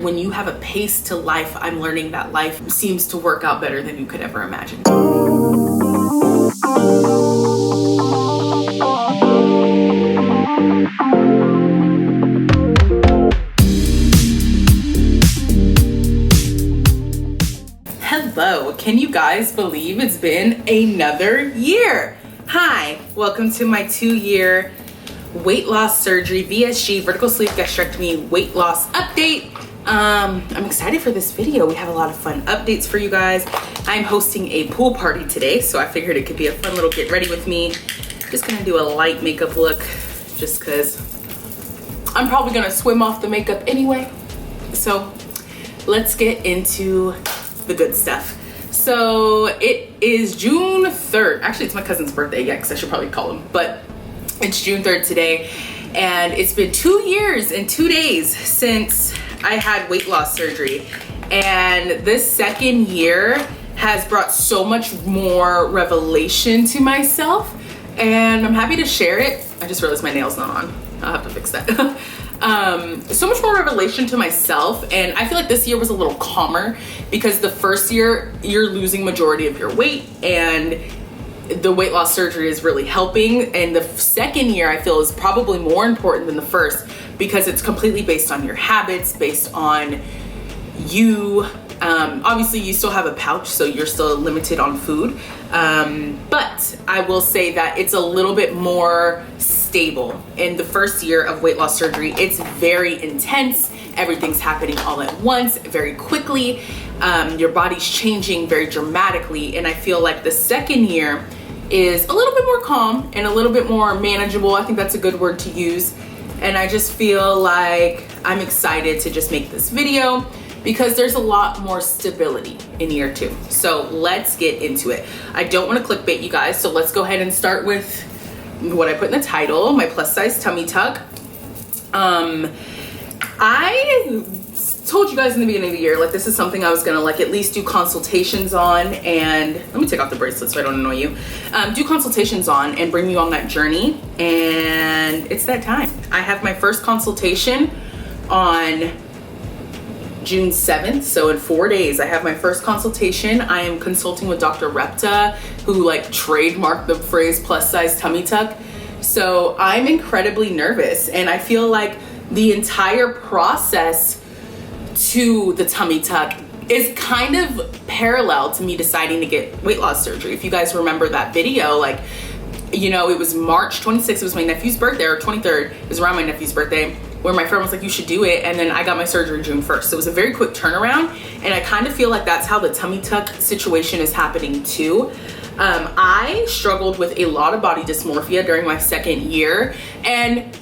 When you have a pace to life, I'm learning that life seems to work out better than you could ever imagine. Hello, can you guys believe it's been another year? Hi, welcome to my 2-year weight loss surgery, VSG, vertical sleeve gastrectomy weight loss update. I'm excited for this video. We have a lot of fun updates for you guys. I'm hosting a pool party today, so I figured it could be a fun little get ready with me. Just gonna do a light makeup look just because I'm probably gonna swim off the makeup anyway. So let's get into the good stuff. So it is June 3rd. Actually, it's my cousin's birthday. Yeah, because I should probably call him, but it's June 3rd today. And it's been 2 years and 2 days since I had weight loss surgery. And this second year has brought so much more revelation to myself. And I'm happy to share it. I just realized my nail's not on. I'll have to fix that. So much more revelation to myself. And I feel like this year was a little calmer because the first year you're losing majority of your weight and the weight loss surgery is really helping. And the second year I feel is probably more important than the first because it's completely based on your habits, based on you. Obviously you still have a pouch, so you're still limited on food. But I will say that it's a little bit more stable. In the first year of weight loss surgery, it's very intense. Everything's happening all at once, very quickly. Your body's changing very dramatically. And I feel like the second year is a little bit more calm and a little bit more manageable. I think that's a good word to use. And I just feel like I'm excited to just make this video because there's a lot more stability in year 2. So let's get into it. I don't want to clickbait you guys, so let's go ahead and start with what I put in the title, my plus size tummy tuck. I told you guys in the beginning of the year, like this is something I was gonna like at least do consultations on, and let me take off the bracelet so I don't annoy you. Do consultations on and bring you on that journey, and it's that time. I have my first consultation on June 7th, so in 4 days I have my first consultation. I am consulting with Dr. Repta, who like trademarked the phrase plus size tummy tuck. So I'm incredibly nervous, and I feel like the entire process to the tummy tuck is kind of parallel to me deciding to get weight loss surgery. If you guys remember that video, like, you know, it was March 26th, it was my nephew's birthday, or 23rd, it was around my nephew's birthday, where my friend was like, you should do it. And then I got my surgery June 1st. So it was a very quick turnaround. And I kind of feel like that's how the tummy tuck situation is happening too. I struggled with a lot of body dysmorphia during my second year. And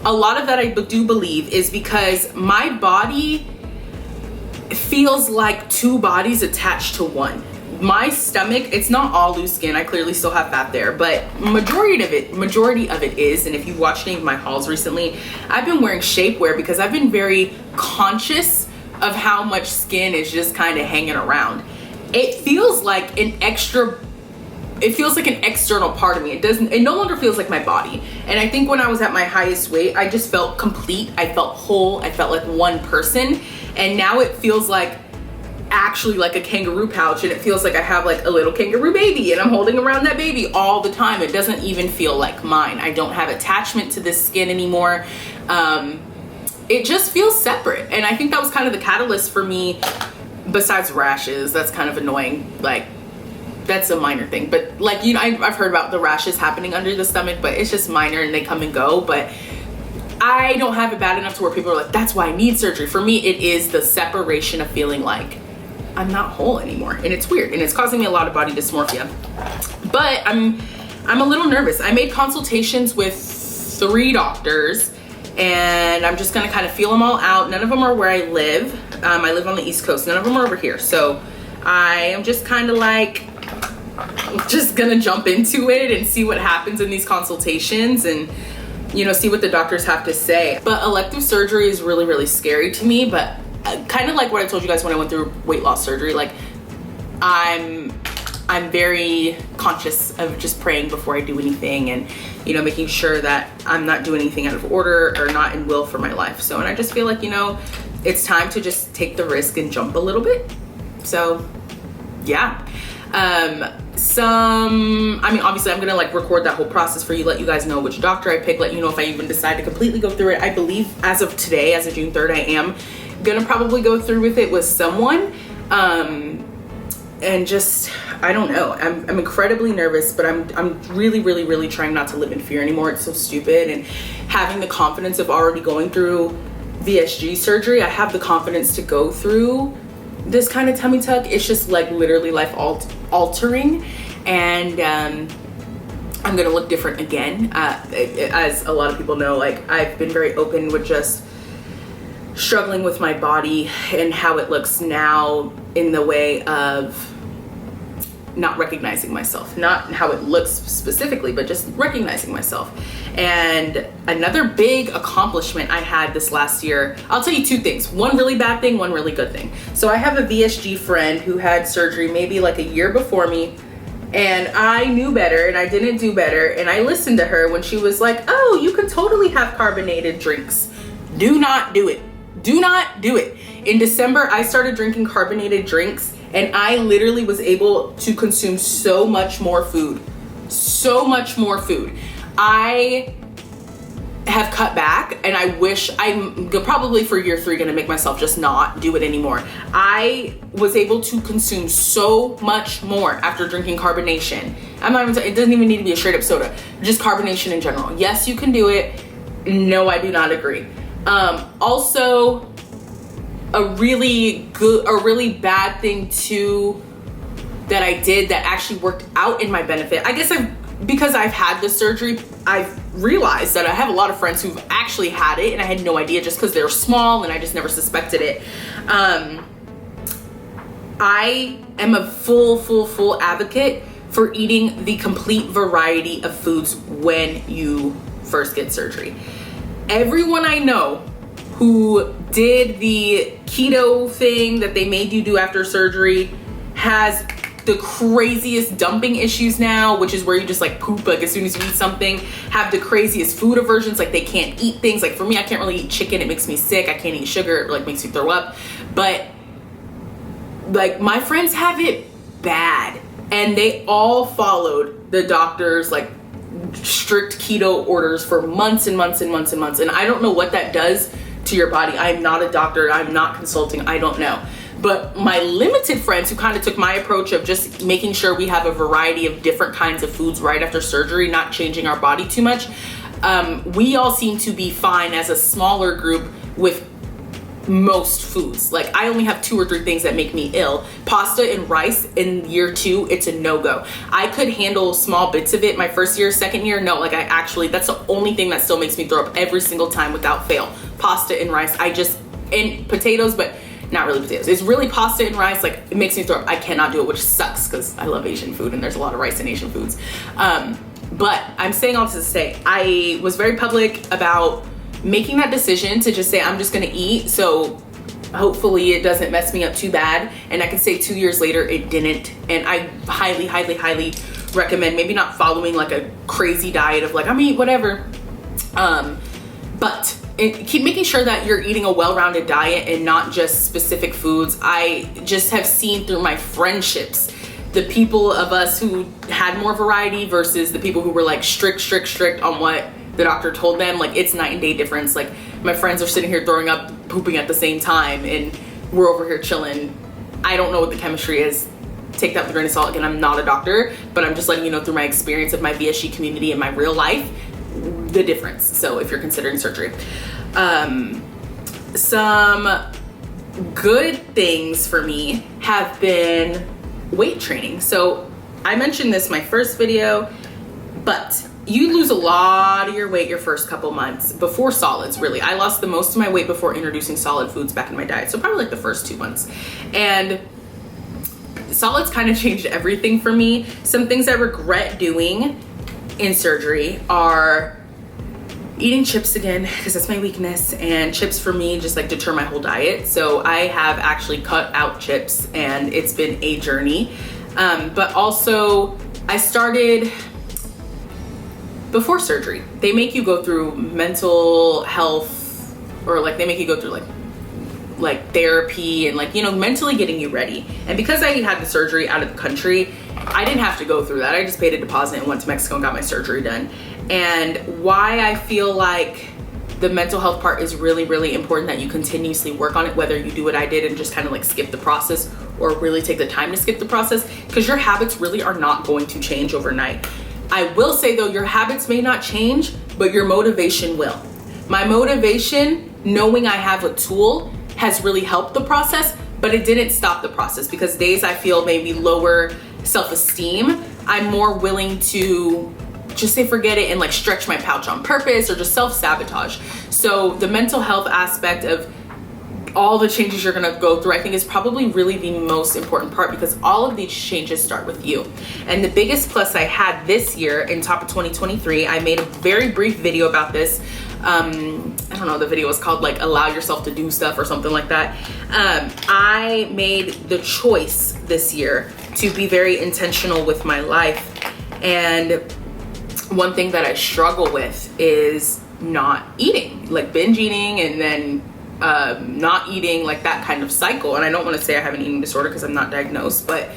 a lot of that I do believe is because my body feels like 2 bodies attached to one. My stomach, it's not all loose skin. I clearly still have fat there, but majority of it is. And if you've watched any of my hauls recently, I've been wearing shapewear because I've been very conscious of how much skin is just kind of hanging around. It feels like an external part of me. It no longer feels like my body. And I think when I was at my highest weight, I just felt complete. I felt whole. I felt like one person. And now it feels like actually like a kangaroo pouch, and it feels like I have like a little kangaroo baby and I'm holding around that baby all the time. It doesn't even feel like mine. I don't have attachment to this skin anymore. It just feels separate. And I think that was kind of the catalyst for me, besides rashes. That's kind of annoying. Like, that's a minor thing, but like, you know, I've heard about the rashes happening under the stomach, but it's just minor and they come and go. But I don't have it bad enough to where people are like, that's why I need surgery. For me, it is the separation of feeling like I'm not whole anymore. And it's weird, and it's causing me a lot of body dysmorphia. But I'm a little nervous. I made consultations with 3 doctors, and I'm just gonna kind of feel them all out. None of them are where I live. I live on the East Coast. None of them are over here. So I am just kind of like, just gonna jump into it and see what happens in these consultations, and you know, see what the doctors have to say. But elective surgery is really, really scary to me. But kind of like what I told you guys when I went through weight loss surgery, like I'm very conscious of just praying before I do anything, and you know, making sure that I'm not doing anything out of order or not in will for my life. So, and I just feel like, you know, it's time to just take the risk and jump a little bit. So yeah. Obviously I'm gonna like record that whole process for you, let you guys know which doctor I pick, let you know if I even decide to completely go through it. I believe as of today, as of June 3rd, I am gonna probably go through with it with someone. And just, I don't know, I'm incredibly nervous, but I'm really trying not to live in fear anymore. It's so stupid. And having the confidence of already going through VSG surgery, I have the confidence to go through this kind of tummy tuck. It's just like literally life altering. And I'm gonna look different again. As a lot of people know, like I've been very open with just struggling with my body and how it looks now, in the way of not recognizing myself, not how it looks specifically, but just recognizing myself. And another big accomplishment I had this last year, I'll tell you two things, one really bad thing, one really good thing. So I have a VSG friend who had surgery maybe like a year before me, and I knew better and I didn't do better, and I listened to her when she was like, oh, you can totally have carbonated drinks. Do not do it. Do not do it. In December, I started drinking carbonated drinks, and I literally was able to consume so much more food. So much more food. I have cut back, and I wish I'm probably for year 3 gonna make myself just not do it anymore. I was able to consume so much more after drinking carbonation. I'm not even, it doesn't even need to be a straight up soda, just carbonation in general. Yes, you can do it. No, I do not agree. Also, a really bad thing too that I did that actually worked out in my benefit. I guess because I've had this surgery, I've realized that I have a lot of friends who've actually had it, and I had no idea just because they're small and I just never suspected it. I am a full advocate for eating the complete variety of foods when you first get surgery. Everyone I know who did the keto thing that they made you do after surgery has the craziest dumping issues now, which is where you just like poop like as soon as you eat something, have the craziest food aversions, like they can't eat things. Like for me, I can't really eat chicken, it makes me sick. I can't eat sugar, it like makes me throw up. But like my friends have it bad, and they all followed the doctor's like strict keto orders for months and months and months and months. And I don't know what that does to your body. I'm not a doctor, I'm not consulting, I don't know. But my limited friends who kind of took my approach of just making sure we have a variety of different kinds of foods right after surgery, not changing our body too much, we all seem to be fine as a smaller group with most foods. Like I only have 2 or 3 things that make me ill. Pasta and rice in year 2, it's a no-go. I could handle small bits of it my first year, second year, no, like that's the only thing that still makes me throw up every single time without fail. Pasta and rice, and potatoes, but not really potatoes. It's really pasta and rice, like it makes me throw up. I cannot do it, which sucks because I love Asian food and there's a lot of rice in Asian foods. But I'm saying all this to say, I was very public about making that decision to just say I'm just gonna eat, so hopefully it doesn't mess me up too bad. And I can say 2 years later it didn't, and I highly recommend maybe not following like a crazy diet of like I'm eat whatever, but keep making sure that you're eating a well-rounded diet and not just specific foods. I just have seen through my friendships the people of us who had more variety versus the people who were like strict on what the doctor told them. Like it's night and day difference. Like my friends are sitting here throwing up, pooping at the same time, and we're over here chilling. I don't know what the chemistry is. Take that with a grain of salt. Again, I'm not a doctor, but I'm just letting you know through my experience of my VSG community and my real life, the difference. So if you're considering surgery, some good things for me have been weight training. So I mentioned this in my first video, but you lose a lot of your weight your first couple months before solids, really. I lost the most of my weight before introducing solid foods back in my diet. So probably like the first 2 months. And solids kind of changed everything for me. Some things I regret doing in surgery are eating chips again, because that's my weakness, and chips for me just like deter my whole diet. So I have actually cut out chips, and it's been a journey. But also I started before surgery. They make you go through mental health, or like they make you go through like like therapy and like, you know, mentally getting you ready. And because I had the surgery out of the country, I didn't have to go through that. I just paid a deposit and went to Mexico and got my surgery done. And why I feel like the mental health part is really, really important, that you continuously work on it, whether you do what I did and just kind of like skip the process or really take the time to skip the process, because your habits really are not going to change overnight. I will say though, your habits may not change, but your motivation will. My motivation, knowing I have a tool, has really helped the process, but it didn't stop the process, because days I feel maybe lower self-esteem, I'm more willing to just say forget it and like stretch my pouch on purpose or just self-sabotage. So the mental health aspect of all the changes you're gonna go through, I think, is probably really the most important part, because all of these changes start with you. And the biggest plus I had this year in top of 2023, I made a very brief video about this. I don't know, the video was called like allow yourself to do stuff or something like that. I made the choice this year to be very intentional with my life. And one thing that I struggle with is not eating, like binge eating and then not eating, like that kind of cycle. And I don't want to say I have an eating disorder because I'm not diagnosed, but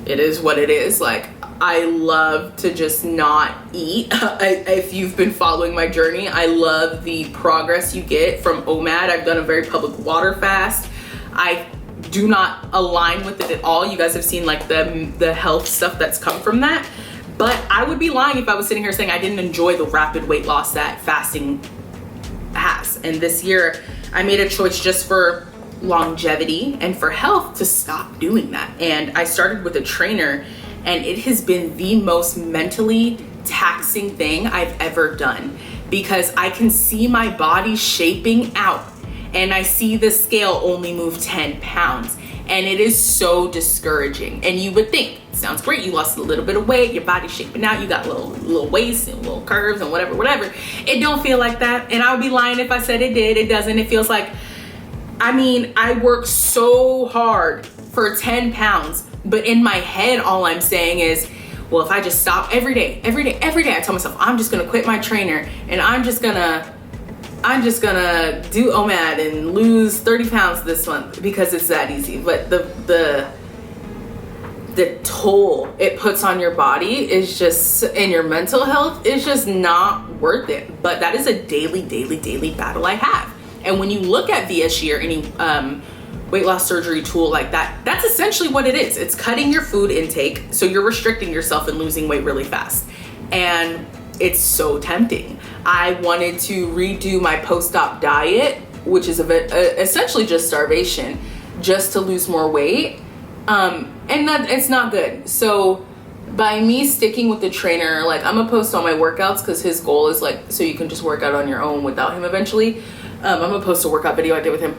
it is what it is. Like, I love to just not eat. If you've been following my journey, I love the progress you get from OMAD. I've done a very public water fast. I do not align with it at all. You guys have seen like the health stuff that's come from that. But I would be lying if I was sitting here saying I didn't enjoy the rapid weight loss that fasting has. And this year I made a choice just for longevity and for health to stop doing that. And I started with a trainer, and it has been the most mentally taxing thing I've ever done, because I can see my body shaping out and I see the scale only move 10 pounds. And it is so discouraging. And you would think, sounds great, you lost a little bit of weight, your body's shaping out, you got little waist and little curves and whatever. It don't feel like that. And I would be lying if I said it did. It doesn't. It feels like, I mean, I work so hard for 10 pounds, but in my head, all I'm saying is, well, if I just stop every day, I tell myself, I'm just gonna quit my trainer and I'm just gonna do OMAD and lose 30 pounds this month because it's that easy. But the toll it puts on your body is just, and your mental health is just not worth it. But that is a daily battle I have. And when you look at VSG or any weight loss surgery tool like that, that's essentially what it is. It's cutting your food intake, so you're restricting yourself and losing weight really fast. And it's so tempting. I wanted to redo my post-op diet, which is essentially just starvation, just to lose more weight. And that it's not good. So by me sticking with the trainer, like, I'm gonna post all my workouts because his goal is like, so you can just work out on your own without him eventually. I'm gonna post a workout video I did with him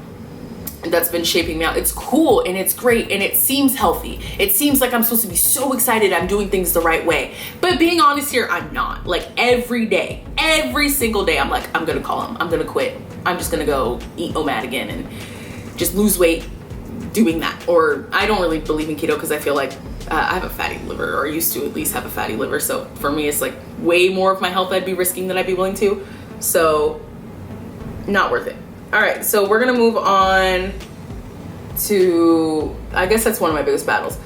that's been shaping me out. It's cool and it's great and it seems healthy. It seems like I'm supposed to be so excited I'm doing things the right way. But being honest here, I'm not. Like, every single day, I'm like, I'm gonna call him, I'm gonna quit. I'm just gonna go eat OMAD again and just lose weight doing that. Or I don't really believe in keto because I feel like I have a fatty liver, or used to at least have a fatty liver. So for me, it's like way more of my health I'd be risking than I'd be willing to. So not worth it. All right, so we're gonna move on to, I guess that's one of my biggest battles,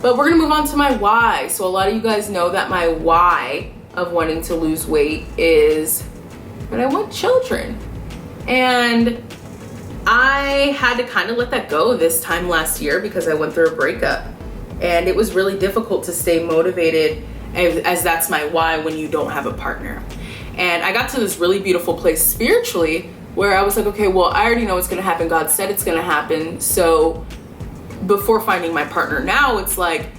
but we're gonna move on to my why. So a lot of you guys know that my why of wanting to lose weight is that I want children. And I had to kind of let that go this time last year because I went through a breakup. And it was really difficult to stay motivated, as that's my why, when you don't have a partner. And I got to this really beautiful place spiritually where I was like, okay, well, I already know it's gonna happen. God said it's gonna happen. So before finding my partner now, it's like,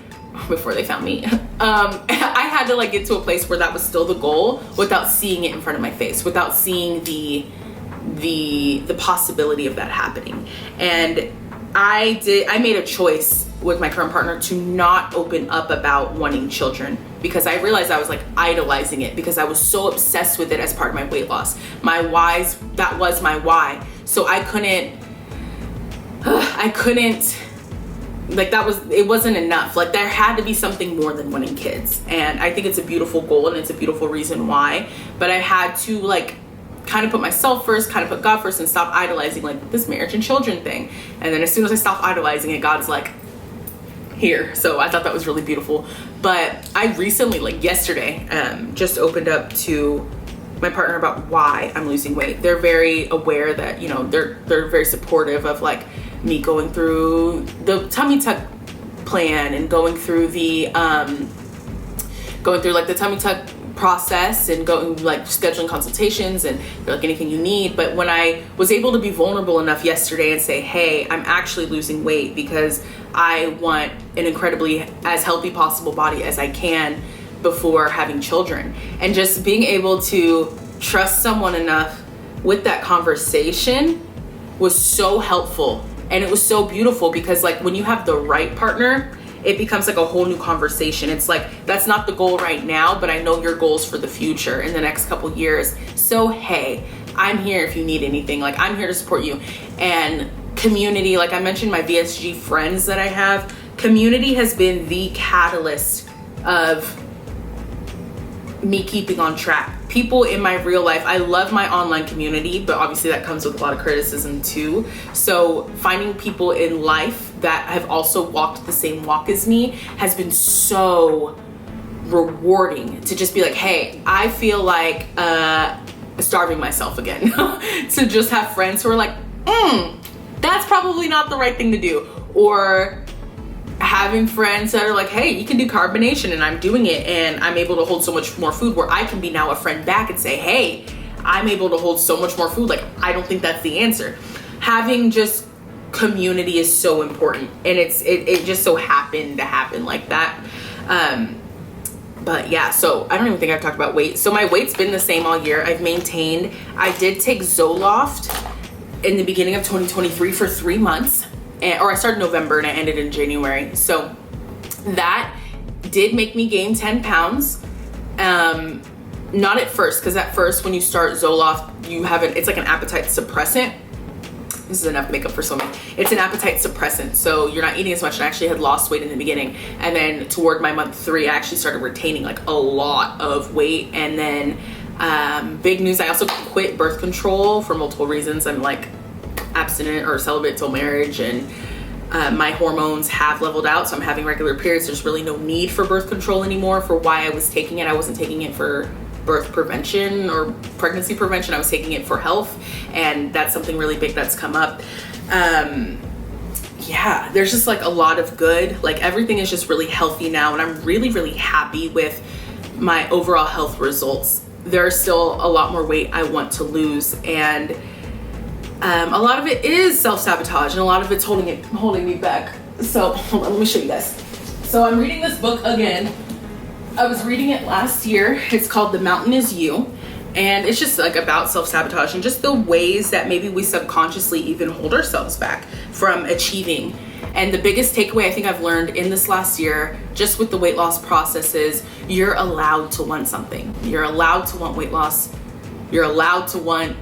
before they found me, I had to like get to a place where that was still the goal without seeing it in front of my face, without seeing the possibility of that happening. And I made a choice with my current partner to not open up about wanting children, because I realized I was like idolizing it because I was so obsessed with it as part of my weight loss. My whys, that was my why. So I couldn't, like, it wasn't enough. Like, there had to be something more than wanting kids. And I think it's a beautiful goal and it's a beautiful reason why, but I had to like kind of put myself first, kind of put God first, and stop idolizing like this marriage and children thing. And then as soon as I stop idolizing it, God's like, here. So I thought that was really beautiful. But I recently, like yesterday, just opened up to my partner about why I'm losing weight. They're very aware that, you know, they're very supportive of like me going through the tummy tuck plan and going through like the tummy tuck process and going like scheduling consultations and like anything you need. But when I was able to be vulnerable enough yesterday and say, hey, I'm actually losing weight because I want an incredibly as healthy possible body as I can before having children, and just being able to trust someone enough with that conversation was so helpful. And it was so beautiful because like when you have the right partner, it becomes like a whole new conversation. It's like, that's not the goal right now, but I know your goals for the future in the next couple years. So, hey, I'm here if you need anything. Like, I'm here to support you. And community, like I mentioned, my VSG friends that I have, community has been the catalyst of me keeping on track. People in my real life, I love my online community, but obviously that comes with a lot of criticism too. So finding people in life that have also walked the same walk as me has been so rewarding to just be like, hey, I feel like starving myself again. To just have friends who are like, that's probably not the right thing to do. Or having friends that are like, hey, you can do carbonation, and I'm doing it, and I'm able to hold so much more food, where I can be now a friend back and say, hey, I'm able to hold so much more food. Like, I don't think that's the answer. Having just community is so important, and it just so happened to happen like that. But yeah, so I don't even think I've talked about weight. So my weight's been the same all year. I've maintained. I did take Zoloft in the beginning of 2023 for 3 months. Or I started November and I ended in January. So that did make me gain 10 pounds. Not at first, because at first when you start Zoloft, it's like an appetite suppressant. This is enough makeup for swimming. It's an appetite suppressant, so you're not eating as much. And I actually had lost weight in the beginning. And then toward my month 3, I actually started retaining like a lot of weight. And then big news, I also quit birth control for multiple reasons. I'm like abstinent or celibate till marriage, and my hormones have leveled out, so I'm having regular periods. There's really no need for birth control anymore for why I was taking it. I wasn't taking it for birth prevention or pregnancy prevention. I was taking it for health, and that's something really big that's come up. Yeah, there's just like a lot of good, like everything is just really healthy now, and I'm really, really happy with my overall health results. There's still a lot more weight I want to lose, and a lot of it is self-sabotage, and a lot of it's holding me back. So hold on, let me show you guys. So I'm reading this book again. I was reading it last year. It's called The Mountain Is You, and it's just like about self-sabotage and just the ways that maybe we subconsciously even hold ourselves back from achieving. And the biggest takeaway I think I've learned in this last year, just with the weight loss process, is you're allowed to want something. You're allowed to want weight loss. You're allowed to want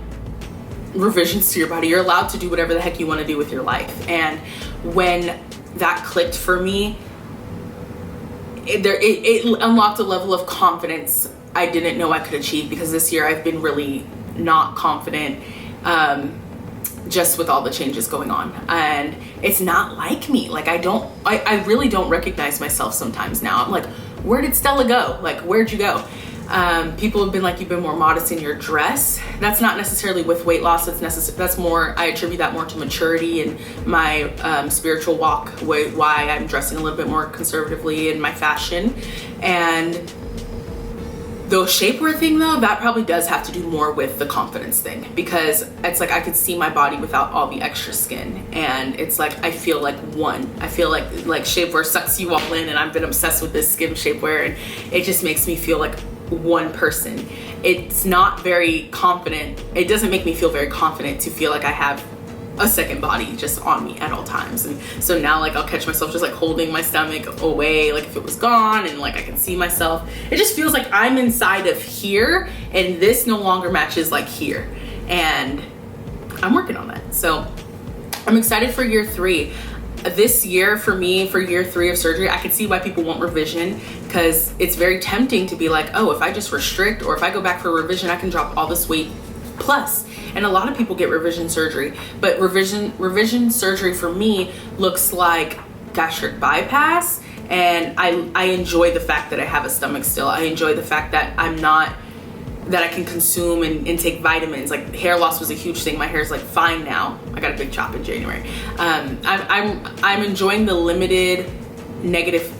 revisions to your body. You're allowed to do whatever the heck you want to do with your life. And when that clicked for me, it unlocked a level of confidence I didn't know I could achieve, because this year I've been really not confident, just with all the changes going on. And it's not like me. Like I really don't recognize myself sometimes now. I'm like, where did Stella go? Like, where'd you go? People have been like, you've been more modest in your dress. That's not necessarily with weight loss. That's more, I attribute that more to maturity and my spiritual walk, why I'm dressing a little bit more conservatively in my fashion. And the shapewear thing though, that probably does have to do more with the confidence thing, because it's like I could see my body without all the extra skin, and it's like I feel like one. I feel like shapewear sucks you all in, and I've been obsessed with this skin shapewear, and it just makes me feel like one person. It's not very confident. It doesn't make me feel very confident to feel like I have a second body just on me at all times. And so now like I'll catch myself just like holding my stomach away, like if it was gone, and like I can see myself. It just feels like I'm inside of here, and this no longer matches like here. And I'm working on that. So I'm excited for year 3. This year for me, for year 3 of surgery, I could see why people want revision, because it's very tempting to be like, oh, if I just restrict, or if I go back for revision, I can drop all this weight plus. And a lot of people get revision surgery, but revision surgery for me looks like gastric bypass. And I enjoy the fact that I have a stomach still. I enjoy the fact that that I can consume and take vitamins. Like hair loss was a huge thing. My hair's like fine now. I got a big chop in January. I'm enjoying the limited negative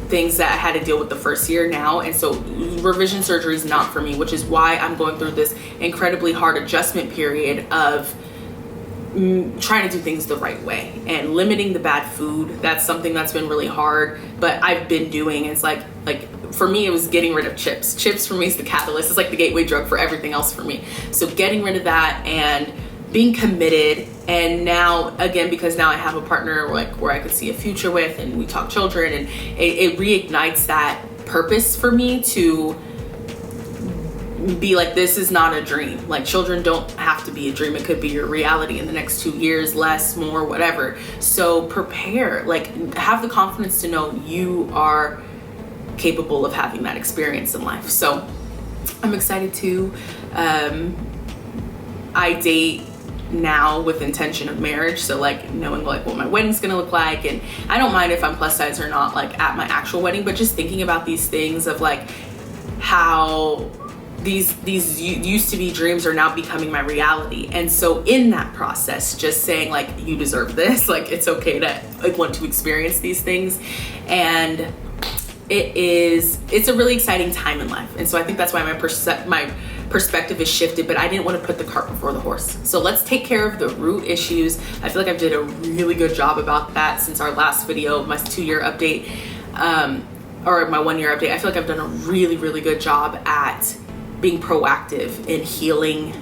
things that I had to deal with the first year now. And so revision surgery is not for me, which is why I'm going through this incredibly hard adjustment period of trying to do things the right way and limiting the bad food. That's something that's been really hard, but I've been doing. It's like for me, it was getting rid of chips. Chips for me is the catalyst. It's like the gateway drug for everything else for me. So getting rid of that and being committed. And now, again, because now I have a partner where I could see a future with, and we talk children, and it reignites that purpose for me to be like, this is not a dream. Like, children don't have to be a dream. It could be your reality in the next 2 years, less, more, whatever. So prepare, like, have the confidence to know you are capable of having that experience in life. So I'm excited to, I date now with intention of marriage. So like knowing like what my wedding's gonna look like, and I don't mind if I'm plus size or not, like at my actual wedding, but just thinking about these things of like how these used to be dreams are now becoming my reality. And so in that process, just saying like, you deserve this, like it's okay to like want to experience these things. And it's a really exciting time in life. And so I think that's why my perspective is shifted, but I didn't want to put the cart before the horse. So let's take care of the root issues. I feel like I've did a really good job about that since our last video, my 2-year update, or my 1-year update. I feel like I've done a really, really good job at being proactive in healing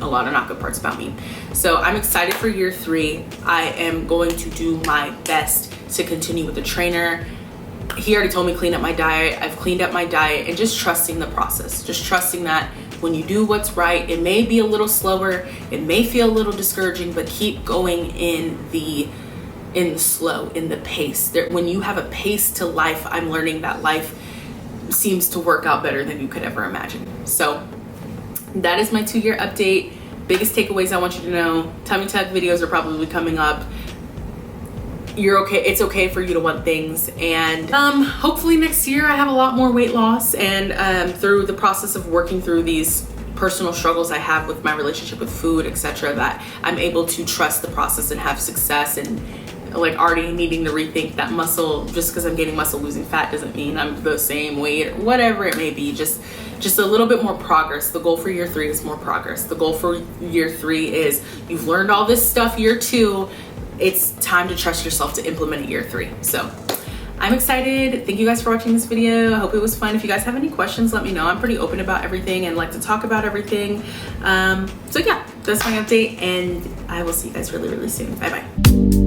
a lot of not good parts about me. So I'm excited for year 3. I am going to do my best to continue with the trainer. He already told me clean up my diet. I've cleaned up my diet, and just trusting the process. Just trusting that when you do what's right, it may be a little slower, it may feel a little discouraging, but keep going in the slow, in the pace. When you have a pace to life, I'm learning that life seems to work out better than you could ever imagine. So that is my 2-year update. Biggest takeaways I want you to know: tummy tuck videos are probably coming up. You're okay. It's okay for you to want things. And hopefully next year I have a lot more weight loss, and through the process of working through these personal struggles I have with my relationship with food, etc., that I'm able to trust the process and have success. And like already needing to rethink that muscle, just because I'm getting muscle, losing fat doesn't mean I'm the same weight, or whatever it may be. Just a little bit more progress. The goal for year 3 is more progress. The goal for year 3 is you've learned all this stuff. Year 2, it's time to trust yourself to implement it year 3. So I'm excited. Thank you guys for watching this video. I hope it was fun. If you guys have any questions, let me know. I'm pretty open about everything and like to talk about everything. So yeah, that's my update, and I will see you guys really, really soon. Bye bye.